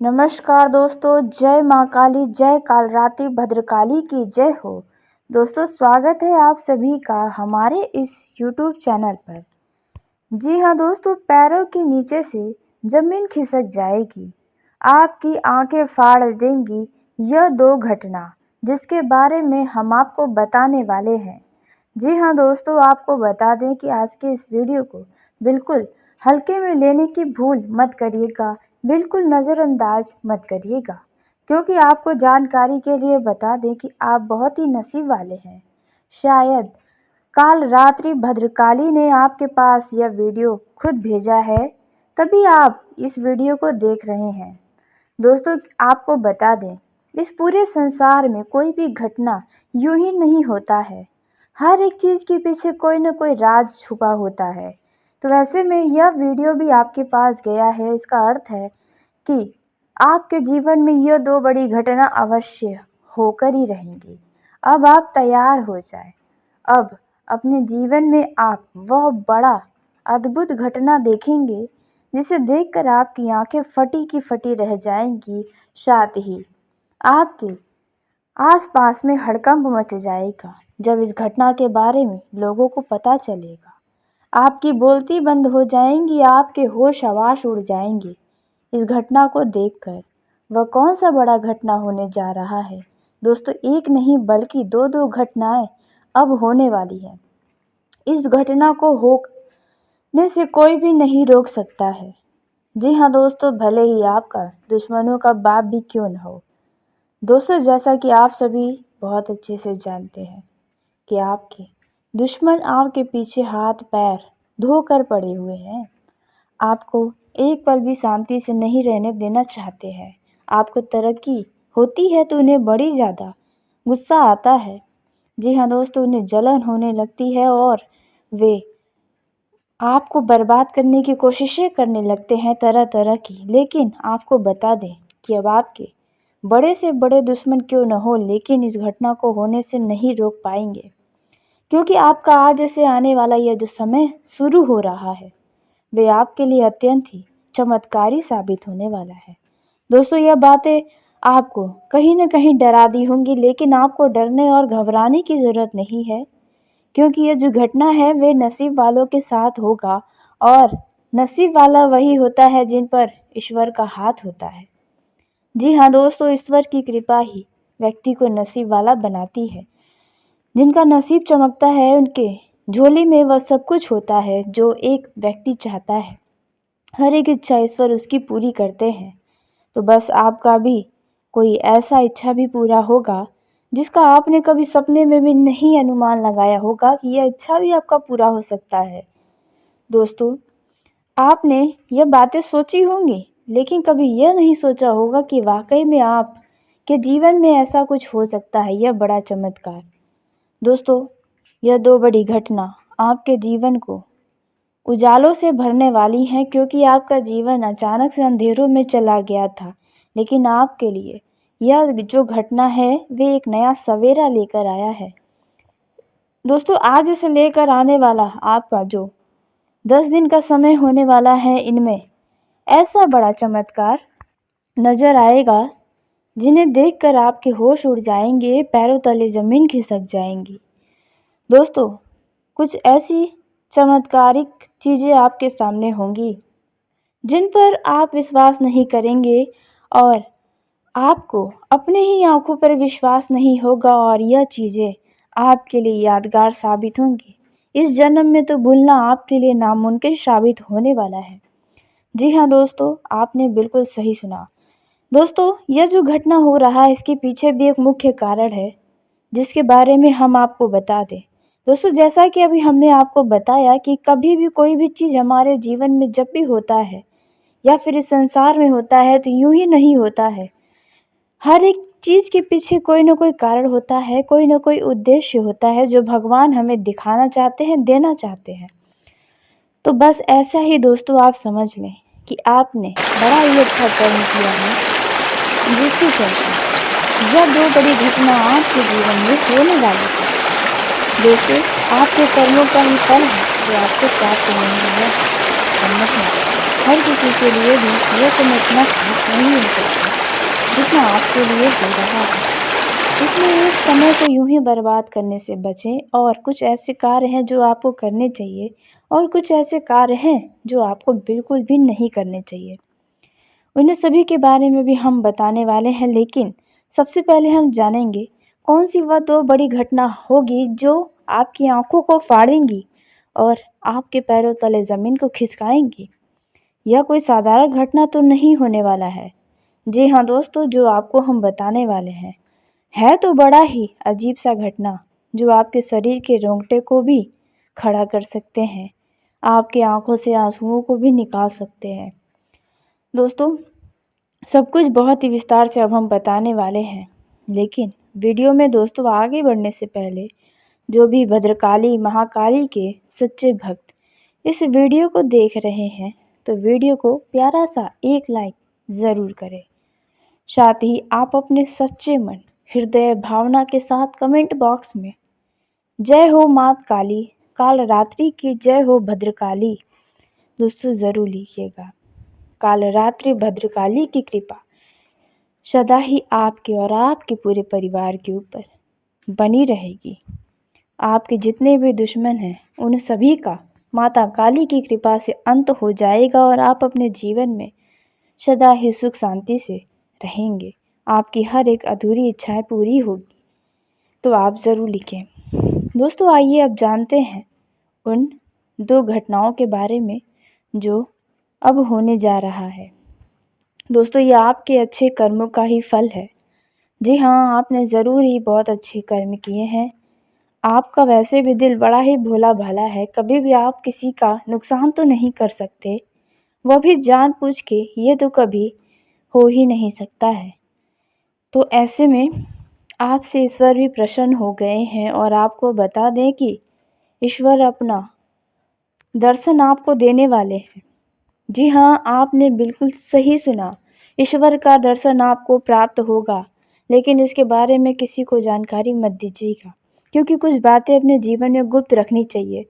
नमस्कार दोस्तों, जय माँ काली, जय कालरात्रि भद्रकाली की जय हो। दोस्तों, स्वागत है आप सभी का हमारे इस यूट्यूब चैनल पर। जी हाँ दोस्तों, पैरों के नीचे से जमीन खिसक जाएगी, आपकी आंखें फाड़ देंगी यह दो घटना, जिसके बारे में हम आपको बताने वाले हैं। जी हाँ दोस्तों, आपको बता दें कि आज के इस वीडियो को बिल्कुल हल्के में लेने की भूल मत करिएगा, बिल्कुल नज़रअंदाज मत करिएगा, क्योंकि आपको जानकारी के लिए बता दें कि आप बहुत ही नसीब वाले हैं। शायद काल रात्रि भद्रकाली ने आपके पास यह वीडियो खुद भेजा है, तभी आप इस वीडियो को देख रहे हैं। दोस्तों, आपको बता दें, इस पूरे संसार में कोई भी घटना यूं ही नहीं होता है। हर एक चीज़ के पीछे कोई न कोई राज छुपा होता है। तो वैसे में यह वीडियो भी आपके पास गया है, इसका अर्थ है कि आपके जीवन में यह दो बड़ी घटना अवश्य होकर ही रहेंगी। अब आप तैयार हो जाएं। अब अपने जीवन में आप वह बड़ा अद्भुत घटना देखेंगे जिसे देखकर आपकी आंखें फटी की फटी रह जाएंगी। साथ ही आपके आसपास में हड़कंप मच जाएगा जब इस घटना के बारे में लोगों को पता चलेगा। आपकी बोलती बंद हो जाएंगी, आपके होश हवास उड़ जाएंगे इस घटना को देखकर। वह कौन सा बड़ा घटना होने जा रहा है दोस्तों? एक नहीं बल्कि दो दो घटनाएं अब होने वाली है। इस घटना को होने से कोई भी नहीं रोक सकता है। जी हाँ दोस्तों, भले ही आपका दुश्मनों का बाप भी क्यों न हो। दोस्तों, जैसा कि आप सभी बहुत अच्छे से जानते हैं कि आपके दुश्मन आपके पीछे हाथ पैर धोकर पड़े हुए हैं। आपको एक पल भी शांति से नहीं रहने देना चाहते हैं। आपको तरक्की होती है तो उन्हें बड़ी ज़्यादा गुस्सा आता है। जी हाँ दोस्तों, उन्हें जलन होने लगती है और वे आपको बर्बाद करने की कोशिशें करने लगते हैं तरह तरह की। लेकिन आपको बता दें कि अब आपके बड़े से बड़े दुश्मन क्यों न हो, लेकिन इस घटना को होने से नहीं रोक पाएंगे, क्योंकि आपका आज से आने वाला यह जो समय शुरू हो रहा है वे आपके लिए अत्यंत ही चमत्कारी साबित होने वाला है। दोस्तों, यह बातें आपको कहीं न कहीं डरा दी होंगी, लेकिन आपको डरने और घबराने की ज़रूरत नहीं है, क्योंकि यह जो घटना है वे नसीब वालों के साथ होगा। और नसीब वाला वही होता है जिन पर ईश्वर का हाथ होता है। जी हाँ दोस्तों, ईश्वर की कृपा ही व्यक्ति को नसीब वाला बनाती है। जिनका नसीब चमकता है उनके झोली में वह सब कुछ होता है जो एक व्यक्ति चाहता है। हर एक इच्छा ईश्वर उसकी पूरी करते हैं। तो बस आपका भी कोई ऐसा इच्छा भी पूरा होगा जिसका आपने कभी सपने में भी नहीं अनुमान लगाया होगा कि यह इच्छा भी आपका पूरा हो सकता है। दोस्तों, आपने यह बातें सोची होंगी, लेकिन कभी यह नहीं सोचा होगा कि वाकई में आपके जीवन में ऐसा कुछ हो सकता है, यह बड़ा चमत्कार। दोस्तों, यह दो बड़ी घटना आपके जीवन को उजालों से भरने वाली हैं, क्योंकि आपका जीवन अचानक से अंधेरों में चला गया था। लेकिन आपके लिए यह जो घटना है वे एक नया सवेरा लेकर आया है। दोस्तों, आज से लेकर आने वाला आपका जो 10 दिन का समय होने वाला है, इनमें ऐसा बड़ा चमत्कार नज़र आएगा जिन्हें देखकर आपके होश उड़ जाएंगे, पैरों तले ज़मीन खिसक जाएंगी। दोस्तों, कुछ ऐसी चमत्कारिक चीज़ें आपके सामने होंगी जिन पर आप विश्वास नहीं करेंगे और आपको अपने ही आंखों पर विश्वास नहीं होगा, और यह चीज़ें आपके लिए यादगार साबित होंगी। इस जन्म में तो भूलना आपके लिए नामुमकिन साबित होने वाला है। जी हाँ दोस्तों, आपने बिल्कुल सही सुना। दोस्तों, यह जो घटना हो रहा है इसके पीछे भी एक मुख्य कारण है जिसके बारे में हम आपको बता दें। दोस्तों, जैसा कि अभी हमने आपको बताया कि कभी भी कोई भी चीज़ हमारे जीवन में जब भी होता है या फिर इस संसार में होता है तो यूं ही नहीं होता है। हर एक चीज़ के पीछे कोई ना कोई कारण होता है, कोई ना कोई उद्देश्य होता है जो भगवान हमें दिखाना चाहते हैं, देना चाहते हैं। तो बस ऐसा ही दोस्तों आप समझ लें कि आपने बड़ा ही अच्छा कर्म किया है, जिसके चलते यह दो बड़ी घटना आपके जीवन में होने वाली है। दोस्तों, आपके कर्मों का ही फल है जो आपको प्राप्त होने वाला है। हर किसी के लिए भी यह समय इतना खास नहीं हो सकता जितना आपके लिए हो रहा है। इसलिए इस समय को यूं ही बर्बाद करने से बचें और कुछ ऐसे कार्य हैं जो आपको करने चाहिए और कुछ ऐसे कार्य हैं जो आपको बिल्कुल भी नहीं करने चाहिए। उन्हें सभी के बारे में भी हम बताने वाले हैं, लेकिन सबसे पहले हम जानेंगे कौन सी वह दो बड़ी घटना होगी जो आपकी आंखों को फाड़ेंगी और आपके पैरों तले ज़मीन को खिसकाएंगी। यह कोई साधारण घटना तो नहीं होने वाला है। जी हाँ दोस्तों, जो आपको हम बताने वाले हैं है तो बड़ा ही अजीब सा घटना जो आपके शरीर के रोंगटे को भी खड़ा कर सकते हैं, आपकी आंखों से आंसुओं को भी निकाल सकते हैं। दोस्तों, सब कुछ बहुत ही विस्तार से अब हम बताने वाले हैं, लेकिन वीडियो में दोस्तों आगे बढ़ने से पहले जो भी भद्रकाली महाकाली के सच्चे भक्त इस वीडियो को देख रहे हैं तो वीडियो को प्यारा सा एक लाइक ज़रूर करें। साथ ही आप अपने सच्चे मन हृदय भावना के साथ कमेंट बॉक्स में जय हो मात काली, काल रात्रि की जय हो भद्रकाली दोस्तों ज़रूर लिखिएगा। काल रात्रि भद्रकाली की कृपा सदा ही आपके और आपके पूरे परिवार के ऊपर बनी रहेगी। आपके जितने भी दुश्मन हैं उन सभी का माता काली की कृपा से अंत हो जाएगा और आप अपने जीवन में सदा ही सुख शांति से रहेंगे। आपकी हर एक अधूरी इच्छाएं पूरी होगी। तो आप ज़रूर लिखें। दोस्तों आइए अब जानते हैं उन दो घटनाओं के बारे में जो अब होने जा रहा है। दोस्तों ये आपके अच्छे कर्मों का ही फल है। जी हाँ, आपने ज़रूर ही बहुत अच्छे कर्म किए हैं। आपका वैसे भी दिल बड़ा ही भोला भाला है, कभी भी आप किसी का नुकसान तो नहीं कर सकते, वह भी जानबूझ के। ये तो कभी हो ही नहीं सकता है। तो ऐसे में आपसे ईश्वर भी प्रसन्न हो गए हैं और आपको बता दें कि ईश्वर अपना दर्शन आपको देने वाले हैं। जी हाँ, आपने बिल्कुल सही सुना। ईश्वर का दर्शन आपको प्राप्त होगा, लेकिन इसके बारे में किसी को जानकारी मत दीजिएगा, क्योंकि कुछ बातें अपने जीवन में गुप्त रखनी चाहिए।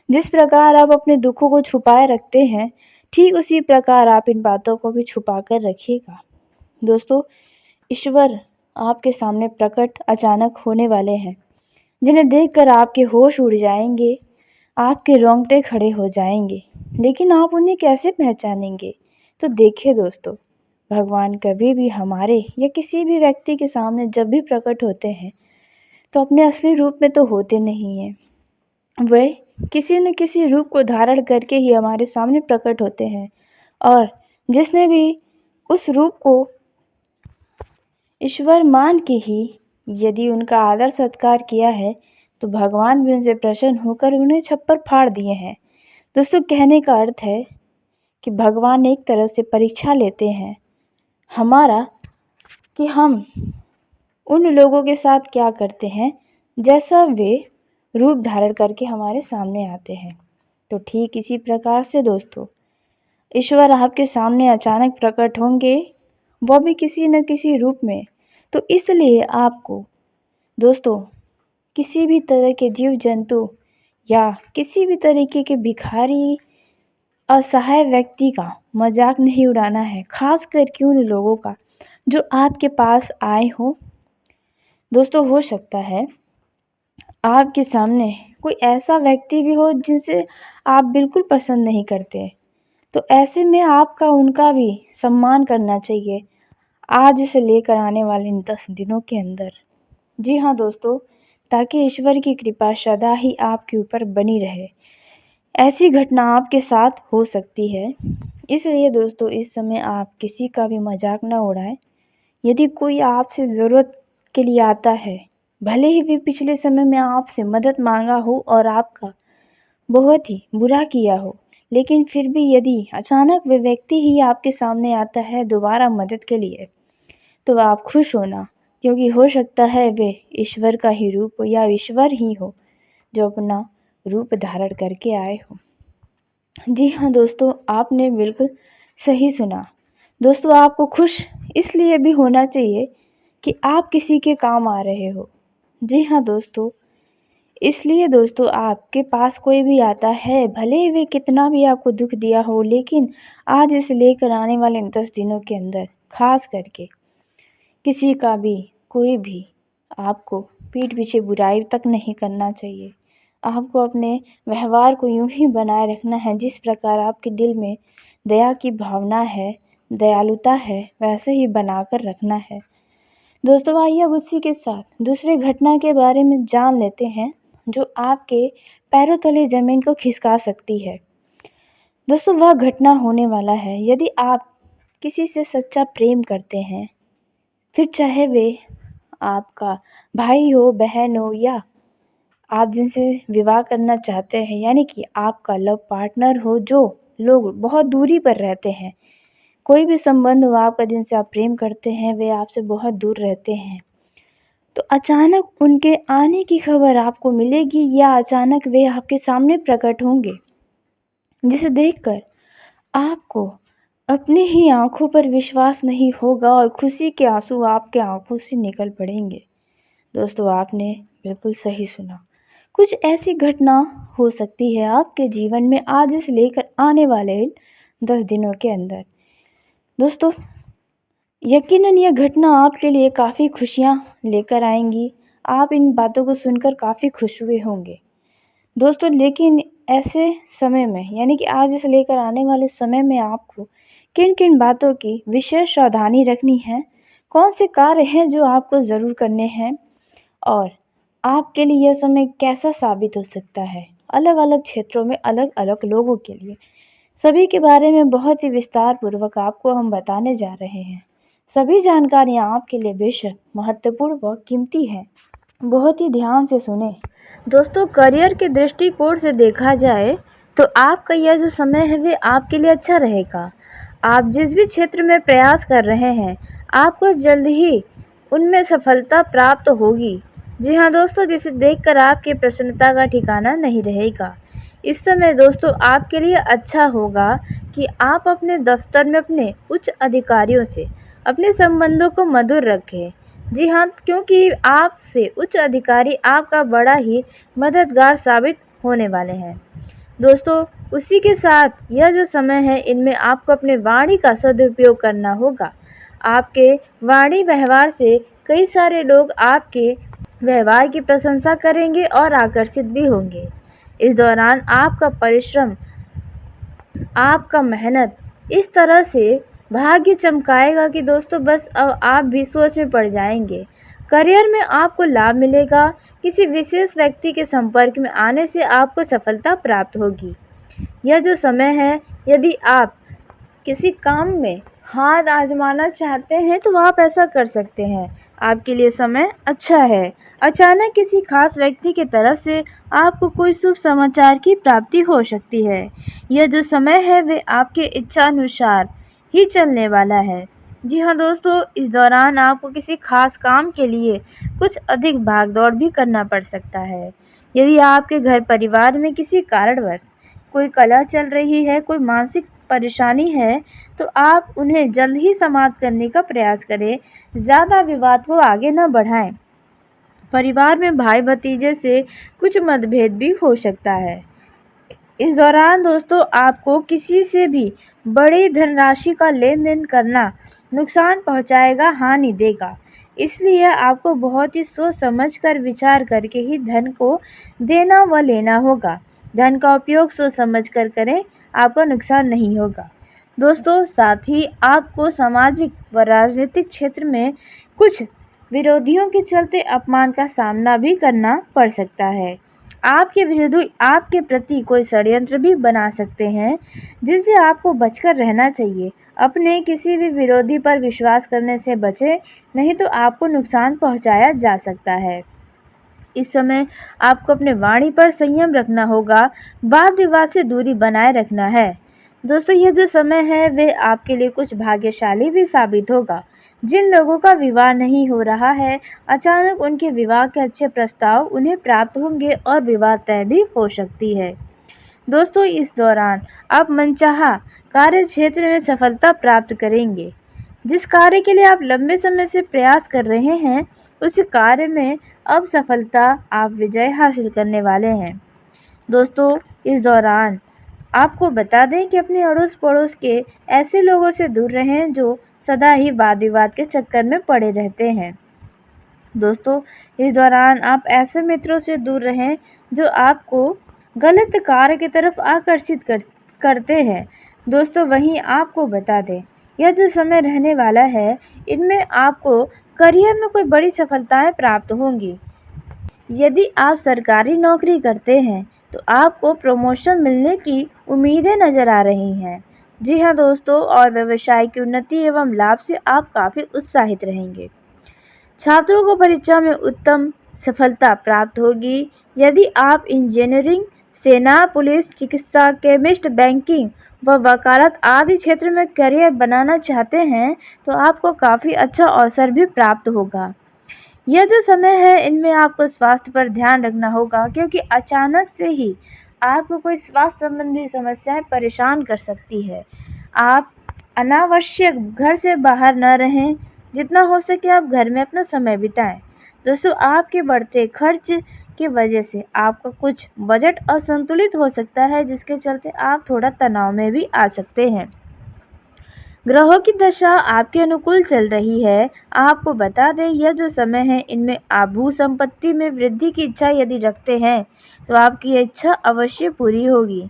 जिस प्रकार आप अपने दुखों को छुपाए रखते हैं, ठीक उसी प्रकार आप इन बातों को भी छुपा कर रखिएगा। दोस्तों, ईश्वर आपके सामने प्रकट अचानक होने वाले हैं, जिन्हें देखकर आपके होश उड़ जाएंगे, आपके रोंगटे खड़े हो जाएंगे। लेकिन आप उन्हें कैसे पहचानेंगे? तो देखिए दोस्तों, भगवान कभी भी हमारे या किसी भी व्यक्ति के सामने जब भी प्रकट होते हैं तो अपने असली रूप में तो होते नहीं हैं। वे किसी न किसी रूप को धारण करके ही हमारे सामने प्रकट होते हैं, और जिसने भी उस रूप को ईश्वर मान के ही यदि उनका आदर सत्कार किया है तो भगवान भी उनसे प्रसन्न होकर उन्हें छप्पर फाड़ दिए हैं। दोस्तों, कहने का अर्थ है कि भगवान एक तरह से परीक्षा लेते हैं हमारा कि हम उन लोगों के साथ क्या करते हैं जैसा वे रूप धारण करके हमारे सामने आते हैं। तो ठीक इसी प्रकार से दोस्तों, ईश्वर आपके सामने अचानक प्रकट होंगे, वो भी किसी न किसी रूप में। तो इसलिए आपको दोस्तों किसी भी तरह के जीव जंतु या किसी भी तरीके के भिखारी असहाय व्यक्ति का मजाक नहीं उड़ाना है, खास करके उन लोगों का जो आपके पास आए हो। दोस्तों, हो सकता है आपके सामने कोई ऐसा व्यक्ति भी हो जिनसे आप बिल्कुल पसंद नहीं करते, तो ऐसे में आपका उनका भी सम्मान करना चाहिए आज से लेकर आने वाले इन 10 दिनों के अंदर। जी हाँ दोस्तों, ताकि ईश्वर की कृपा सदा ही आपके ऊपर बनी रहे। ऐसी घटना आपके साथ हो सकती है, इसलिए दोस्तों इस समय आप किसी का भी मजाक न उड़ाएं। यदि कोई आपसे ज़रूरत के लिए आता है, भले ही वे पिछले समय में आपसे मदद मांगा हो और आपका बहुत ही बुरा किया हो, लेकिन फिर भी यदि अचानक वे व्यक्ति ही आपके सामने आता है दोबारा मदद के लिए, तो आप खुश होना, क्योंकि हो सकता है वे ईश्वर का ही रूप हो या ईश्वर ही हो जो अपना रूप धारण करके आए हो। जी हाँ दोस्तों, आपने बिल्कुल सही सुना। दोस्तों, आपको खुश इसलिए भी होना चाहिए कि आप किसी के काम आ रहे हो। जी हाँ दोस्तों, इसलिए दोस्तों आपके पास कोई भी आता है, भले ही वे कितना भी आपको दुख दिया हो, लेकिन आज इसे लेकर आने वाले 10 दिनों के अंदर खास करके किसी का भी कोई भी आपको पीठ पीछे बुराई तक नहीं करना चाहिए। आपको अपने व्यवहार को यूं ही बनाए रखना है जिस प्रकार आपके दिल में दया की भावना है, दयालुता है, वैसे ही बनाकर रखना है। दोस्तों आइए अब उसी के साथ दूसरे घटना के बारे में जान लेते हैं जो आपके पैरों तले ज़मीन को खिसका सकती है। दोस्तों वह घटना होने वाला है यदि आप किसी से सच्चा प्रेम करते हैं, फिर चाहे वे आपका भाई हो, बहन हो या आप जिनसे विवाह करना चाहते हैं यानी कि आपका लव पार्टनर हो, जो लोग बहुत दूरी पर रहते हैं। कोई भी संबंध हो आपका जिनसे आप प्रेम करते हैं, वे आपसे बहुत दूर रहते हैं। तो अचानक उनके आने की खबर आपको मिलेगी या अचानक वे आपके सामने प्रकट होंगे, जिसे देखकर आपको अपनी ही आँखों पर विश्वास नहीं होगा और खुशी के आंसू आपके आँखों से निकल पड़ेंगे। दोस्तों आपने बिल्कुल सही सुना। कुछ ऐसी घटना हो सकती है आपके जीवन में आज से लेकर आने वाले 10 दिनों के अंदर। दोस्तों यकीनन यह घटना आपके लिए काफ़ी खुशियाँ लेकर आएंगी। आप इन बातों को सुनकर काफ़ी खुश हुए होंगे। दोस्तों लेकिन ऐसे समय में यानी कि आज से लेकर आने वाले समय में आपको किन किन बातों की विशेष सावधानी रखनी है, कौन से कार्य हैं जो आपको ज़रूर करने हैं और आपके लिए यह समय कैसा साबित हो सकता है अलग अलग क्षेत्रों में अलग अलग लोगों के लिए, सभी के बारे में बहुत ही विस्तार पूर्वक आपको हम बताने जा रहे हैं। सभी जानकारियाँ आपके लिए बेशक महत्वपूर्ण व कीमती हैं, बहुत ही ध्यान से सुने। दोस्तों करियर के दृष्टिकोण से देखा जाए तो आपका यह जो समय है वे आपके लिए अच्छा रहेगा। आप जिस भी क्षेत्र में प्रयास कर रहे हैं आपको जल्द ही उनमें सफलता प्राप्त होगी। जी हाँ दोस्तों, जिसे देखकर आपकी प्रसन्नता का ठिकाना नहीं रहेगा। इस समय दोस्तों आपके लिए अच्छा होगा कि आप अपने दफ्तर में अपने उच्च अधिकारियों से अपने संबंधों को मधुर रखें। जी हाँ, क्योंकि आपसे उच्च अधिकारी आपका बड़ा ही मददगार साबित होने वाले हैं। दोस्तों उसी के साथ यह जो समय है इनमें आपको अपने वाणी का सदुपयोग करना होगा। आपके वाणी व्यवहार से कई सारे लोग आपके व्यवहार की प्रशंसा करेंगे और आकर्षित भी होंगे। इस दौरान आपका परिश्रम, आपका मेहनत इस तरह से भाग्य चमकाएगा कि दोस्तों बस अब आप भी सोच में पड़ जाएंगे। करियर में आपको लाभ मिलेगा। किसी विशेष व्यक्ति के संपर्क में आने से आपको सफलता प्राप्त होगी। यह जो समय है यदि आप किसी काम में हाथ आजमाना चाहते हैं तो आप ऐसा कर सकते हैं। आपके लिए समय अच्छा है। अचानक किसी खास व्यक्ति की तरफ से आपको कोई शुभ समाचार की प्राप्ति हो सकती है। यह जो समय है वे आपके इच्छा अनुसार ही चलने वाला है। जी हाँ दोस्तों, इस दौरान आपको किसी खास काम के लिए कुछ अधिक भागदौड़ भी करना पड़ सकता है। यदि आपके घर परिवार में किसी कारणवश कोई कलह चल रही है, कोई मानसिक परेशानी है, तो आप उन्हें जल्द ही समाप्त करने का प्रयास करें। ज़्यादा विवाद को आगे न बढ़ाएं। परिवार में भाई भतीजे से कुछ मतभेद भी हो सकता है। इस दौरान दोस्तों आपको किसी से भी बड़ी धनराशि का लेन देन करना नुकसान पहुंचाएगा, हानि देगा। इसलिए आपको बहुत ही सोच समझ कर विचार करके ही धन को देना व लेना होगा। धन का उपयोग सोच समझ कर करें, आपको नुकसान नहीं होगा। दोस्तों साथ ही आपको सामाजिक व राजनीतिक क्षेत्र में कुछ विरोधियों के चलते अपमान का सामना भी करना पड़ सकता है। आपके विरोधी आपके प्रति कोई षड्यंत्र भी बना सकते हैं, जिनसे आपको बचकर रहना चाहिए। अपने किसी भी विरोधी पर विश्वास करने से बचें, नहीं तो आपको नुकसान पहुंचाया जा सकता है। इस समय आपको अपने वाणी पर संयम रखना होगा, वाद विवाद से दूरी बनाए रखना है। दोस्तों ये जो समय है वे आपके लिए कुछ भाग्यशाली भी साबित होगा। जिन लोगों का विवाह नहीं हो रहा है, अचानक उनके विवाह के अच्छे प्रस्ताव उन्हें प्राप्त होंगे और विवाह तय भी हो सकती है। दोस्तों इस दौरान आप मनचाहा कार्य क्षेत्र में सफलता प्राप्त करेंगे। जिस कार्य के लिए आप लंबे समय से प्रयास कर रहे हैं, उस कार्य में अब सफलता आप विजय हासिल करने वाले हैं। दोस्तों, इस दौरान आपको बता दें कि अपने अड़ोस पड़ोस के ऐसे लोगों से दूर रहें जो सदा ही वाद विवाद के चक्कर में पड़े रहते हैं। दोस्तों, इस दौरान आप ऐसे मित्रों से दूर रहें जो आपको गलत कार्य की तरफ आकर्षित करते हैं। दोस्तों, वहीं आपको बता दें, यह जो समय रहने वाला है, इनमें आपको करियर में कोई बड़ी सफलताएं प्राप्त होंगी। यदि आप सरकारी नौकरी करते हैं तो आपको प्रमोशन मिलने की उम्मीदें नज़र आ रही हैं। जी हाँ दोस्तों, और व्यवसाय की उन्नति एवं लाभ से आप काफ़ी उत्साहित रहेंगे। छात्रों को परीक्षा में उत्तम सफलता प्राप्त होगी। यदि आप इंजीनियरिंग, सेना, पुलिस, चिकित्सा, केमिस्ट, बैंकिंग व वकालत आदि क्षेत्र में करियर बनाना चाहते हैं तो आपको काफ़ी अच्छा अवसर भी प्राप्त होगा। यह जो समय है, इनमें आपको स्वास्थ्य पर ध्यान रखना होगा, क्योंकि अचानक से ही आपको कोई स्वास्थ्य संबंधी समस्याएं परेशान कर सकती है। आप अनावश्यक घर से बाहर न रहें, जितना हो सके आप घर में अपना समय बिताएं। दोस्तों, आपके बढ़ते खर्च की वजह से आपका कुछ बजट असंतुलित हो सकता है, जिसके चलते आप थोड़ा तनाव में भी आ सकते हैं। ग्रहों की दशा आपके अनुकूल चल रही है। आपको बता दें, यह जो समय है, इनमें आप भू संपत्ति में वृद्धि की इच्छा यदि रखते हैं तो आपकी यह इच्छा अवश्य पूरी होगी।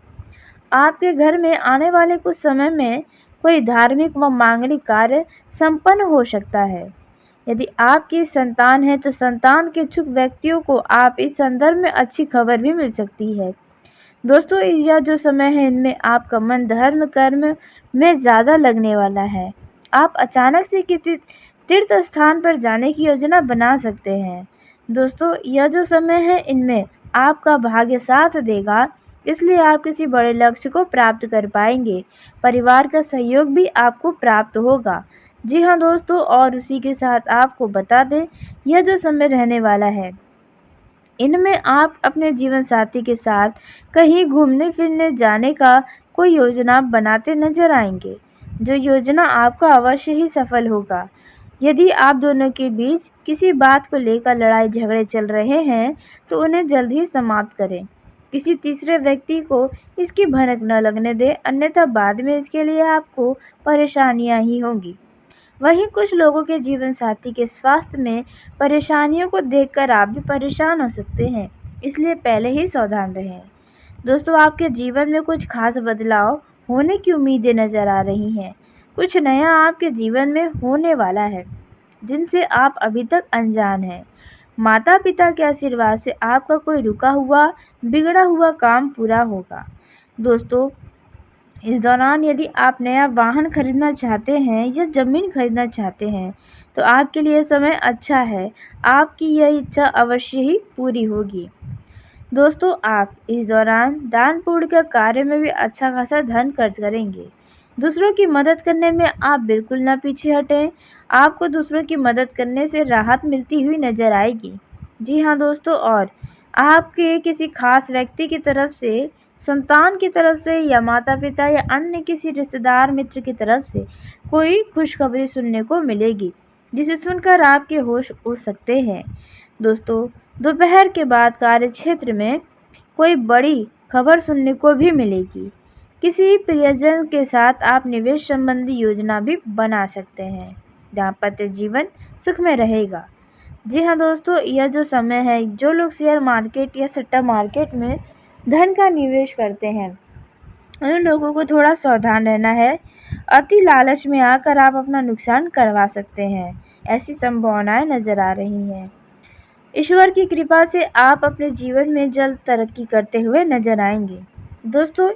आपके घर में आने वाले कुछ समय में कोई धार्मिक व मांगलिक कार्य संपन्न हो सकता है। यदि आपकी संतान है तो संतान के इच्छुक व्यक्तियों को आप इस संदर्भ में अच्छी खबर भी मिल सकती है। दोस्तों, यह जो समय है, इनमें आपका मन धर्म कर्म में ज़्यादा लगने वाला है। आप अचानक से किसी तीर्थ स्थान पर जाने की योजना बना सकते हैं। दोस्तों, यह जो समय है, इनमें आपका भाग्य साथ देगा, इसलिए आप किसी बड़े लक्ष्य को प्राप्त कर पाएंगे। परिवार का सहयोग भी आपको प्राप्त होगा। जी हाँ दोस्तों, और उसी के साथ आपको बता दें, यह जो समय रहने वाला है, इनमें आप अपने जीवन साथी के साथ कहीं घूमने फिरने जाने का कोई योजना बनाते नजर आएंगे, जो योजना आपका अवश्य ही सफल होगा। यदि आप दोनों के बीच किसी बात को लेकर लड़ाई झगड़े चल रहे हैं तो उन्हें जल्द ही समाप्त करें। किसी तीसरे व्यक्ति को इसकी भनक न लगने दें, अन्यथा बाद में इसके लिए आपको परेशानियां ही होंगी। वहीं कुछ लोगों के जीवन साथी के स्वास्थ्य में परेशानियों को देखकर आप भी परेशान हो सकते हैं, इसलिए पहले ही सावधान रहें। दोस्तों, आपके जीवन में कुछ खास बदलाव होने की उम्मीदें नज़र आ रही हैं। कुछ नया आपके जीवन में होने वाला है, जिनसे आप अभी तक अनजान हैं। माता पिता के आशीर्वाद से आपका कोई रुका हुआ बिगड़ा हुआ काम पूरा होगा। दोस्तों, इस दौरान यदि आप नया वाहन खरीदना चाहते हैं या ज़मीन खरीदना चाहते हैं तो आपके लिए समय अच्छा है। आपकी यह इच्छा अवश्य ही पूरी होगी। दोस्तों, आप इस दौरान दान पुण्य के कार्य में भी अच्छा खासा धन खर्च करेंगे। दूसरों की मदद करने में आप बिल्कुल ना पीछे हटें। आपको दूसरों की मदद करने से राहत मिलती हुई नजर आएगी। जी हाँ दोस्तों, और आपके किसी खास व्यक्ति की तरफ से, संतान की तरफ से या माता पिता या अन्य किसी रिश्तेदार मित्र की तरफ से कोई खुशखबरी सुनने को मिलेगी, जिसे सुनकर आपके होश उड़ सकते हैं। दोस्तों, दोपहर के बाद कार्य क्षेत्र में कोई बड़ी खबर सुनने को भी मिलेगी। किसी प्रियजन के साथ आप निवेश संबंधी योजना भी बना सकते हैं। दाम्पत्य जीवन सुख में रहेगा। जी हाँ दोस्तों, यह जो समय है, जो लोग शेयर मार्केट या सट्टा मार्केट में धन का निवेश करते हैं, उन लोगों को थोड़ा सावधान रहना है। अति लालच में आकर आप अपना नुकसान करवा सकते हैं, ऐसी संभावनाएं नजर आ रही हैं। ईश्वर की कृपा से आप अपने जीवन में जल्द तरक्की करते हुए नजर आएंगे। दोस्तों,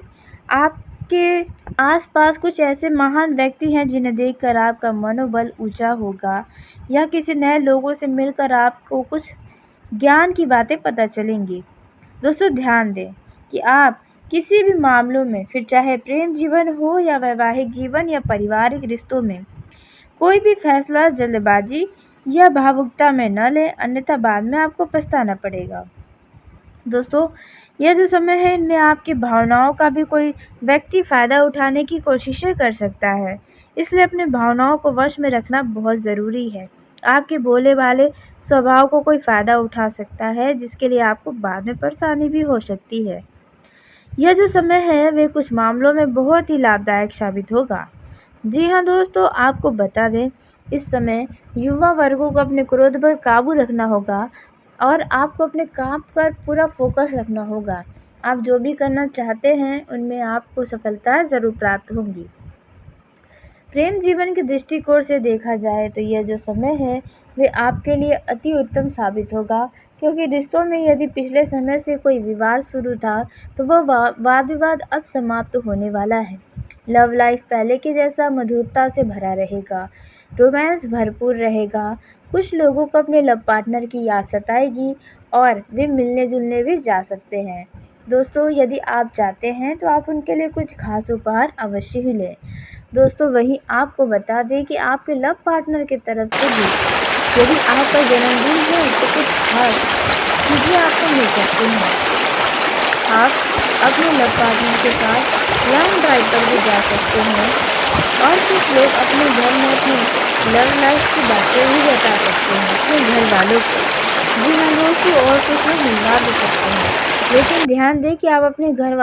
आपके आसपास कुछ ऐसे महान व्यक्ति हैं जिन्हें देखकर आपका मनोबल ऊंचा होगा, या किसी नए लोगों से मिलकर आपको कुछ ज्ञान की बातें पता चलेंगी। दोस्तों, ध्यान दें कि आप किसी भी मामलों में, फिर चाहे प्रेम जीवन हो या वैवाहिक जीवन या पारिवारिक रिश्तों में, कोई भी फैसला जल्दबाजी या भावुकता में न लें, अन्यथा बाद में आपको पछताना पड़ेगा। दोस्तों, यह जो समय है, इनमें आपकी भावनाओं का भी कोई व्यक्ति फ़ायदा उठाने की कोशिशें कर सकता है, इसलिए अपनी भावनाओं को वश में रखना बहुत ज़रूरी है। आपके भोले भाले स्वभाव को कोई फ़ायदा उठा सकता है, जिसके लिए आपको बाद में परेशानी भी हो सकती है। यह जो समय है वे कुछ मामलों में बहुत ही लाभदायक साबित होगा। जी हाँ दोस्तों, आपको बता दें, इस समय युवा वर्गों को अपने क्रोध पर काबू रखना होगा और आपको अपने काम पर पूरा फोकस रखना होगा। आप जो भी करना चाहते हैं उनमें आपको सफलता ज़रूर प्राप्त होगी। प्रेम जीवन के दृष्टिकोण से देखा जाए तो यह जो समय है वे आपके लिए अति उत्तम साबित होगा, क्योंकि रिश्तों में यदि पिछले समय से कोई विवाद शुरू था तो वह वाद विवाद अब समाप्त होने वाला है। लव लाइफ पहले के जैसा मधुरता से भरा रहेगा, रोमांस भरपूर रहेगा। कुछ लोगों को अपने लव पार्टनर की याद सताएगी और वे मिलने जुलने भी जा सकते हैं। दोस्तों, यदि आप चाहते हैं तो आप उनके लिए कुछ खास उपहार अवश्य ही लें। दोस्तों, वहीं आपको बता दें कि आपके लव पार्टनर की तरफ से भी यदि आपका जन्मदिन है तो कुछ खास चीज़ें आपको मिल सकती हैं। आप अपने लव पार्टनर के साथ लॉन्ग ड्राइव पर भी जा सकते हैं और कुछ लोग अपने घर में अपनी लव लाइफ की बातें भी बता सकते हैं अपने घर वालों को। जी हाँ दोस्तों, और कुछ लोग मिलवा भी सकते हैं, लेकिन ध्यान दें कि आप अपने घर